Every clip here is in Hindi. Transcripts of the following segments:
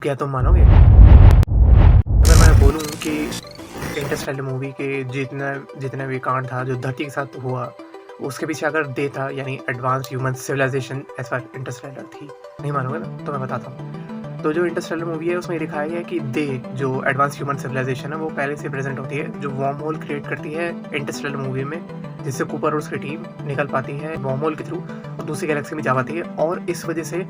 क्या तुम मानोगे अगर मैं बोलूँ कि इंटरस्टेलर मूवी के जितना जितने भी कांड था जो धरती के साथ हुआ, उसके पीछे अगर दे था यानी advance human civilisation as far interstellar थी। नहीं मानोगे ना तो मैं बताता हूँ। तो जो इंटरस्टेलर मूवी है उसमें दिखाया गया है कि दे जो एडवांस ह्यूमन सिविलाइजेशन है वो पहले से प्रेजेंट होती है, जो वार्म होल क्रिएट करती है इंटरस्टेलर मूवी में, जिससे कूपर और उसकी टीम निकल पाती है वार्म होल के थ्रू और दूसरी गैलेक्सी में जा पाती है, और इस वजह से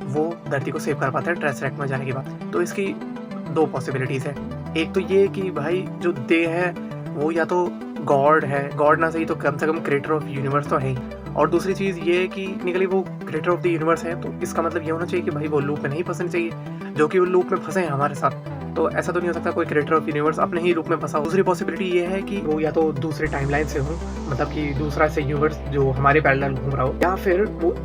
वो धरती को सेव कर पाता है ट्रेसरेक्ट में जाने के बाद। तो इसकी दो पॉसिबिलिटीज़ है। एक तो ये कि भाई जो दे है वो या तो गॉड है, गॉड ना सही तो कम से कम क्रिएटर ऑफ यूनिवर्स तो है ही, और दूसरी चीज़ ये है कि निकली वो क्रिएटर ऑफ द यूनिवर्स है, तो इसका मतलब ये होना चाहिए कि भाई वो लूप में नहीं फंसनी चाहिए, जो कि वो लूप में फंसे हैं हमारे साथ। तो ऐसा तो नहीं हो सकता कोई क्रिएटर ऑफ यूनिवर्स अपने ही लूप में फंसा हो। दूसरी पॉसिबिलिटी ये है कि वो या तो दूसरे टाइमलाइन से हो, मतलब कि दूसरा से यूनिवर्स जो हमारे पैरेलल घूम रहा हो, या फिर वो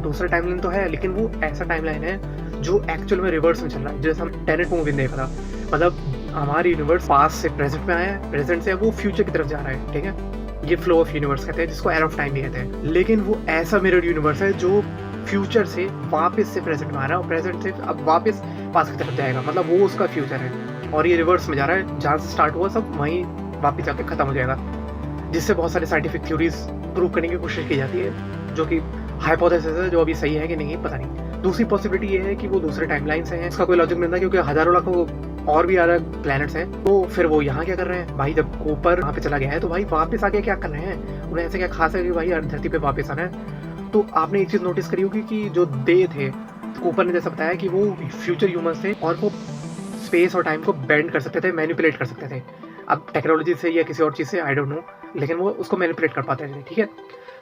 दूसरा टाइमलाइन तो है लेकिन वो ऐसा टाइमलाइन है जो एक्चुअल में रिवर्स में चल रहा है, जैसे हम टेनेट मूवी में देखा था। मतलब हमारी यूनिवर्स पास्ट से प्रेजेंट में आया है, प्रेजेंट से वो फ्यूचर की तरफ जा रहा है, ठीक है। ये फ्लो ऑफ यूनिवर्स कहते हैं, जिसको एयर ऑफ टाइम भी कहते हैं। लेकिन वो ऐसा मिरर यूनिवर्स है जो फ्यूचर से वापस से प्रेजेंट में आ रहा है और प्रेजेंट से अब वापस पास्ट की तरफ जाएगा, मतलब वो उसका फ्यूचर है और ये रिवर्स में जा रहा है। जहाँ से स्टार्ट हुआ सब वहीं वापस जाके खत्म हो जाएगा, जिससे बहुत सारी साइंटिफिक थ्योरीज प्रूव करने की कोशिश की जाती है, जो कि हाइपोथेसिस है, जो अभी सही है कि नहीं पता नहीं। दूसरी पॉसिबिलिटी ये है कि वो दूसरे टाइमलाइन से हैं, इसका कोई लॉजिक नहीं था क्योंकि हजारों लाखों और भी अलग प्लैनेट्स हैं। तो फिर वो यहाँ क्या कर रहे हैं भाई? जब कूपर वहाँ पे चला गया है तो भाई वापस आके क्या कर रहे हैं? उन्हें ऐसे क्या खास है कि भाई धरती पे वापस आना है? तो आपने एक चीज नोटिस करी होगी कि जो दे थे, कूपर ने जैसा बताया कि वो फ्यूचर ह्यूमंस थे और वो स्पेस और टाइम को बेंड कर सकते थे, मैनिपुलेट कर सकते थे। अब टेक्नोलॉजी से या किसी और चीज़ से आई डोंट नो, लेकिन वो उसको मैनिपुलेट कर पाते थे, ठीक है।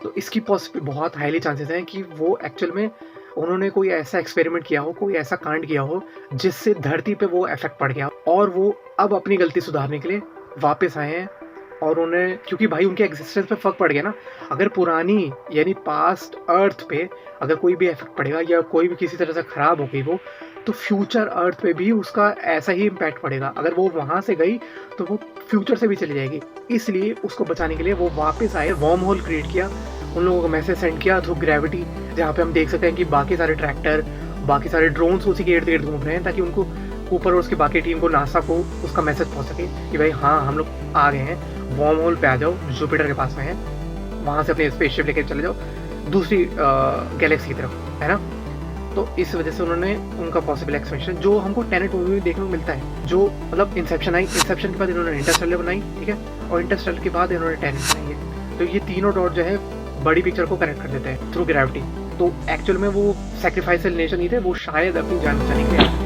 तो इसकी बहुत हाईली चांसेस हैं कि वो एक्चुअल में उन्होंने कोई ऐसा एक्सपेरिमेंट किया हो, कोई ऐसा कांड किया हो जिससे धरती पे वो इफेक्ट पड़ गया और वो अब अपनी गलती सुधारने के लिए वापस आए हैं। और उन्हें क्योंकि भाई उनके एग्जिस्टेंस पे फर्क पड़ गया ना, अगर पुरानी यानी पास्ट अर्थ पे अगर कोई भी इफेक्ट पड़ेगा या कोई भी किसी तरह से खराब हो गई वो, तो फ्यूचर अर्थ पे भी उसका ऐसा ही इम्पैक्ट पड़ेगा। अगर वो वहाँ से गई तो वो फ्यूचर से भी चली जाएगी, इसलिए उसको बचाने के लिए वो वापस आए, वार्म होल क्रिएट किया, उन लोगों को मैसेज सेंड किया थ्रू ग्रेविटी, जहाँ पे हम देख सकते हैं कि बाकी सारे ट्रैक्टर, बाकी सारे ड्रोन्स उसी के इर्द गिर्द घूम रहे हैं, ताकि उनको ऊपर और उसकी बाकी टीम को, नासा को उसका मैसेज पहुँच सके कि भाई हाँ हम लोग आ गए हैं, वार्म होल पे आ जाओ, जुपिटर के पास में है, वहाँ से अपने स्पेसशिप लेकर चले जाओ दूसरी गैलेक्सी की तरफ, है ना। तो इस वजह से उन्होंने उनका पॉसिबल एक्सपेंशन जो हमको टेनेट मूवी में देखने को मिलता है, जो मतलब इंसेप्शन आई, इंसेप्शन के बाद इन्होंने इंटरस्टेलर बनाई, ठीक है, और इंटरस्टेलर के बाद इन्होंने टेनेट बनाई है। तो ये तीनों डॉट जो है बड़ी पिक्चर को कनेक्ट कर देते हैं थ्रू ग्रेविटी। तो एक्चुअल में वो सैक्रिफाइसल नेचर नहीं थे, वो शायद अपनी जान बचाने के लिए